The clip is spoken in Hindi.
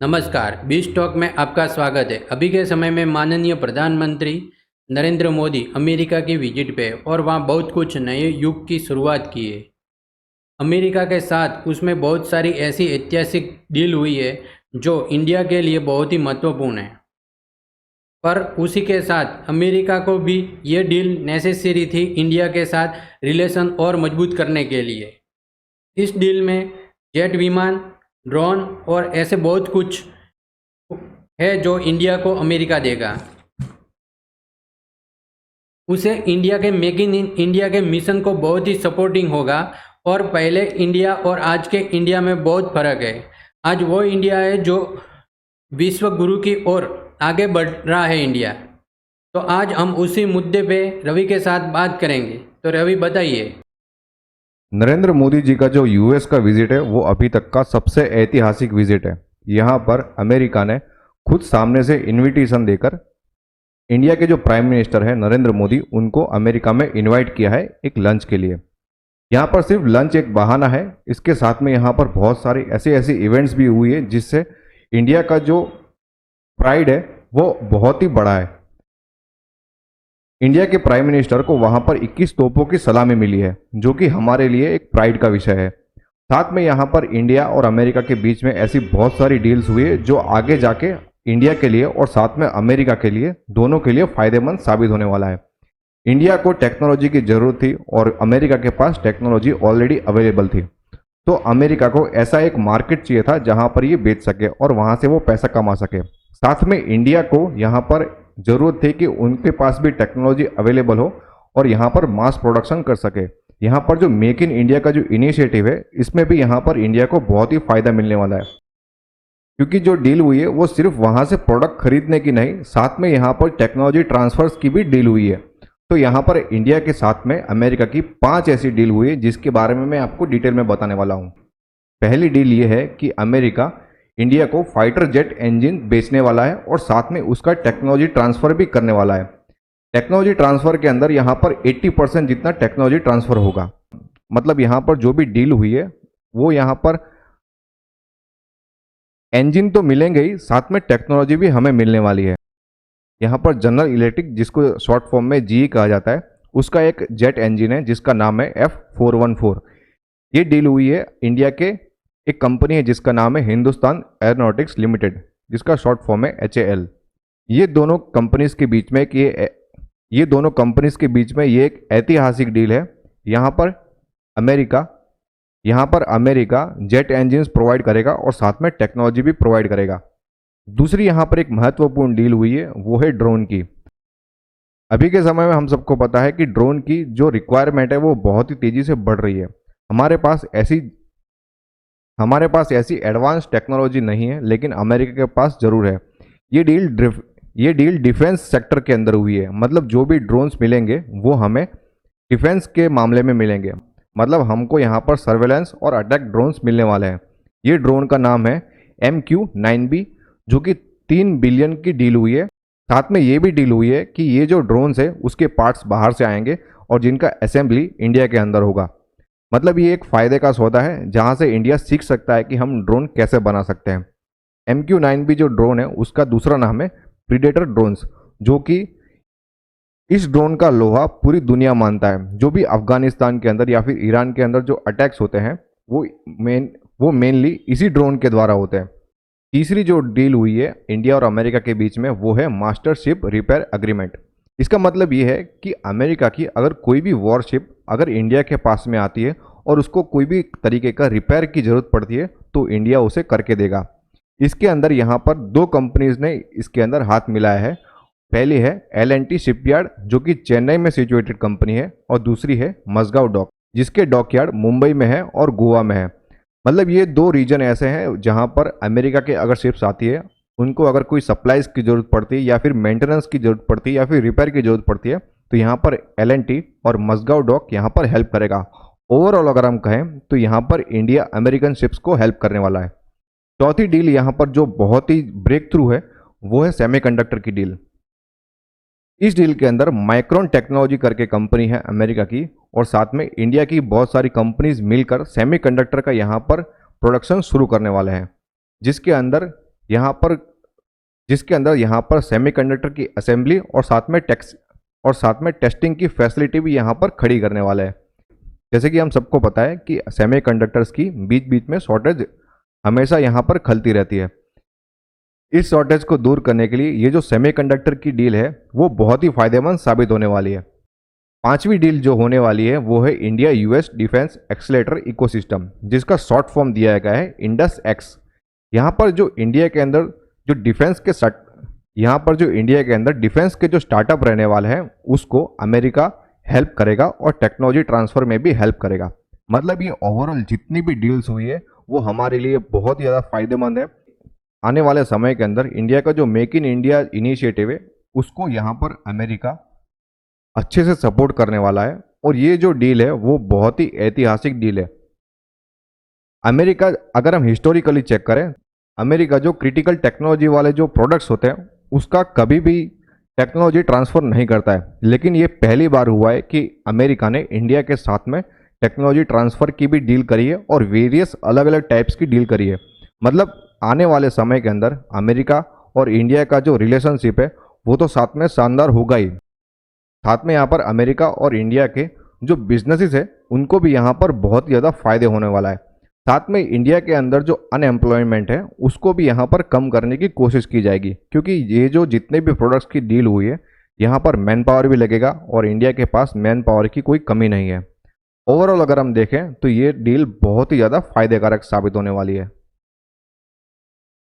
नमस्कार, बीस टॉक में आपका स्वागत है। अभी के समय में माननीय प्रधानमंत्री नरेंद्र मोदी अमेरिका की विजिट पे और वहाँ बहुत कुछ नए युग की शुरुआत की है। अमेरिका के साथ उसमें बहुत सारी ऐसी ऐतिहासिक डील हुई है जो इंडिया के लिए बहुत ही महत्वपूर्ण है। पर उसी के साथ अमेरिका को भी ये डील नेसेसरी थी इंडिया के साथ रिलेशन और मजबूत करने के लिए। इस डील में जेट विमान, ड्रोन और ऐसे बहुत कुछ है जो इंडिया को अमेरिका देगा। उसे इंडिया के मेक इन इंडिया के मिशन को बहुत ही सपोर्टिंग होगा। और पहले इंडिया और आज के इंडिया में बहुत फर्क है। आज वो इंडिया है जो विश्व गुरु की ओर आगे बढ़ रहा है इंडिया। तो आज हम उसी मुद्दे पे रवि के साथ बात करेंगे। तो रवि बताइए। नरेंद्र मोदी जी का जो यूएस का विजिट है वो अभी तक का सबसे ऐतिहासिक विजिट है। यहाँ पर अमेरिका ने खुद सामने से इनविटेशन देकर इंडिया के जो प्राइम मिनिस्टर है नरेंद्र मोदी उनको अमेरिका में इनवाइट किया है एक लंच के लिए। यहाँ पर सिर्फ लंच एक बहाना है, इसके साथ में यहाँ पर बहुत सारे ऐसे इवेंट्स भी हुई है जिससे इंडिया का जो प्राइड है वो बहुत ही बड़ा है। इंडिया के प्राइम मिनिस्टर को वहां पर 21 तोपों की सलामी मिली है जो कि हमारे लिए एक प्राइड का विषय है। साथ में यहाँ पर इंडिया और अमेरिका के बीच में ऐसी बहुत सारी डील्स हुई है जो आगे जाके इंडिया के लिए और साथ में अमेरिका के लिए दोनों के लिए फायदेमंद साबित होने वाला है। इंडिया को टेक्नोलॉजी की जरूरत थी और अमेरिका के पास टेक्नोलॉजी ऑलरेडी अवेलेबल थी, तो अमेरिका को ऐसा एक मार्केट चाहिए था जहां पर ये बेच सके और वहां से वो पैसा कमा सके। साथ में इंडिया को यहाँ पर जरूरत थी कि उनके पास भी टेक्नोलॉजी अवेलेबल हो और यहाँ पर मास प्रोडक्शन कर सके। यहाँ पर जो मेक इन इंडिया का जो इनिशिएटिव है इसमें भी यहाँ पर इंडिया को बहुत ही फायदा मिलने वाला है, क्योंकि जो डील हुई है वो सिर्फ वहाँ से प्रोडक्ट खरीदने की नहीं, साथ में यहाँ पर टेक्नोलॉजी ट्रांसफर्स की भी डील हुई है। तो यहाँ पर इंडिया के साथ में अमेरिका की 5 ऐसी डील हुई है जिसके बारे में मैं आपको डिटेल में बताने वाला हूँ। पहली डील ये है कि अमेरिका इंडिया को फाइटर जेट इंजन बेचने वाला है और साथ में उसका टेक्नोलॉजी ट्रांसफर भी करने वाला है। टेक्नोलॉजी ट्रांसफर के अंदर यहाँ पर 80% जितना टेक्नोलॉजी ट्रांसफर होगा। मतलब यहाँ पर जो भी डील हुई है वो यहाँ पर इंजन तो मिलेंगे ही, साथ में टेक्नोलॉजी भी हमें मिलने वाली है। यहाँ पर जनरल इलेक्ट्रिक, जिसको शॉर्ट फॉर्म में जीई कहा जाता है, उसका एक जेट इंजन है जिसका नाम है F414। ये डील हुई है इंडिया के एक कंपनी है जिसका नाम है हिंदुस्तान एरोनॉटिक्स लिमिटेड, जिसका शॉर्ट फॉर्म है HAL। ये दोनों कंपनीज के बीच में ये एक ऐतिहासिक डील है। यहाँ पर अमेरिका जेट इंजन्स प्रोवाइड करेगा और साथ में टेक्नोलॉजी भी प्रोवाइड करेगा। दूसरी यहाँ पर एक महत्वपूर्ण डील हुई है वो है ड्रोन की। अभी के समय में हम सबको पता है कि ड्रोन की जो रिक्वायरमेंट है वो बहुत ही तेजी से बढ़ रही है। हमारे पास ऐसी एडवांस टेक्नोलॉजी नहीं है, लेकिन अमेरिका के पास जरूर है। ये डील डिफेंस सेक्टर के अंदर हुई है। मतलब जो भी ड्रोन्स मिलेंगे वो हमें डिफेंस के मामले में मिलेंगे। मतलब हमको यहाँ पर सर्वेलेंस और अटैक ड्रोन्स मिलने वाले हैं। ये ड्रोन का नाम है MQ-9B, जो कि 3 बिलियन की डील हुई है। साथ में ये भी डील हुई है कि ये जो ड्रोन्स है उसके पार्ट्स बाहर से आएंगे और जिनका असेंबली इंडिया के अंदर होगा। मतलब ये एक फ़ायदे का सौदा है जहां से इंडिया सीख सकता है कि हम ड्रोन कैसे बना सकते हैं। MQ-9B जो ड्रोन है उसका दूसरा नाम है प्रीडेटर ड्रोन्स, जो कि इस ड्रोन का लोहा पूरी दुनिया मानता है। जो भी अफगानिस्तान के अंदर या फिर ईरान के अंदर जो अटैक्स होते हैं वो मेनली इसी ड्रोन के द्वारा होते हैं। तीसरी जो डील हुई है इंडिया और अमेरिका के बीच में वो है मास्टरशिप रिपेयर अग्रीमेंट। इसका मतलब ये है कि अमेरिका की अगर कोई भी वॉरशिप अगर इंडिया के पास में आती है और उसको कोई भी तरीके का रिपेयर की ज़रूरत पड़ती है तो इंडिया उसे करके देगा। इसके अंदर यहाँ पर 2 कंपनीज ने इसके अंदर हाथ मिलाया है। पहली है L&T शिपयार्ड, जो कि चेन्नई में सिचुएटेड कंपनी है, और दूसरी है मजगांव डॉक, जिसके डॉकयार्ड मुंबई में है और गोवा में है। मतलब ये 2 रीजन ऐसे हैं जहाँ पर अमेरिका के अगर शिप्स आती है, उनको अगर कोई सप्लाईज की ज़रूरत पड़ती है या फिर मेंटेनेंस की ज़रूरत पड़ती है या फिर रिपेयर की ज़रूरत पड़ती है, तो यहाँ पर L&T और मजगांव डॉक यहाँ पर हेल्प करेगा। ओवरऑल अगर हम कहें तो यहाँ पर इंडिया अमेरिकन शिप्स को हेल्प करने वाला है। चौथी डील यहाँ पर जो बहुत ही ब्रेक थ्रू है वो है सेमीकंडक्टर की डील। इस डील के अंदर माइक्रोन टेक्नोलॉजी करके कंपनी है अमेरिका की, और साथ में इंडिया की बहुत सारी कंपनीज मिलकर सेमीकंडक्टर का यहाँ पर प्रोडक्शन शुरू करने वाले हैं, जिसके अंदर यहाँ पर जिसके अंदर यहाँ पर सेमीकंडक्टर की असेंबली और साथ में टेस्टिंग की फैसिलिटी भी यहाँ पर खड़ी करने वाला है। जैसे कि हम सबको पता है कि सेमीकंडक्टर्स की बीच बीच में शॉर्टेज हमेशा यहाँ पर खलती रहती है। इस शॉर्टेज को दूर करने के लिए ये जो सेमीकंडक्टर की डील है वो बहुत ही फायदेमंद साबित होने वाली है। पांचवी डील जो होने वाली है वो है India US defence accelerator ecosystem, जिसका शॉर्ट फॉर्म दिया गया है इंडस एक्स। यहाँ पर जो इंडिया के अंदर डिफेंस के जो स्टार्टअप रहने वाले हैं उसको अमेरिका हेल्प करेगा और टेक्नोलॉजी ट्रांसफर में भी हेल्प करेगा। मतलब ये ओवरऑल जितनी भी डील्स हुई है वो हमारे लिए बहुत ही ज़्यादा फायदेमंद है। आने वाले समय के अंदर इंडिया का जो मेक इन इंडिया इनिशिएटिव है उसको यहाँ पर अमेरिका अच्छे से सपोर्ट करने वाला है और ये जो डील है वो बहुत ही ऐतिहासिक डील है। अमेरिका, अगर हम हिस्टोरिकली चेक करें, अमेरिका जो क्रिटिकल टेक्नोलॉजी वाले जो प्रोडक्ट्स होते हैं उसका कभी भी टेक्नोलॉजी ट्रांसफ़र नहीं करता है, लेकिन ये पहली बार हुआ है कि अमेरिका ने इंडिया के साथ में टेक्नोलॉजी ट्रांसफ़र की भी डील करी है और वेरियस अलग अलग टाइप्स की डील करी है। मतलब आने वाले समय के अंदर अमेरिका और इंडिया का जो रिलेशनशिप है वो तो साथ में शानदार होगा ही, साथ में यहाँ पर अमेरिका और इंडिया के जो बिजनेसेस है उनको भी यहाँ पर बहुत ज़्यादा फायदे होने वाला है। साथ में इंडिया के अंदर जो अनएम्प्लॉयमेंट है उसको भी यहाँ पर कम करने की कोशिश की जाएगी, क्योंकि ये जो जितने भी प्रोडक्ट्स की डील हुई है यहाँ पर मैन पावर भी लगेगा और इंडिया के पास मैन पावर की कोई कमी नहीं है। ओवरऑल अगर हम देखें तो ये डील बहुत ही ज़्यादा फायदेकारक साबित होने वाली है।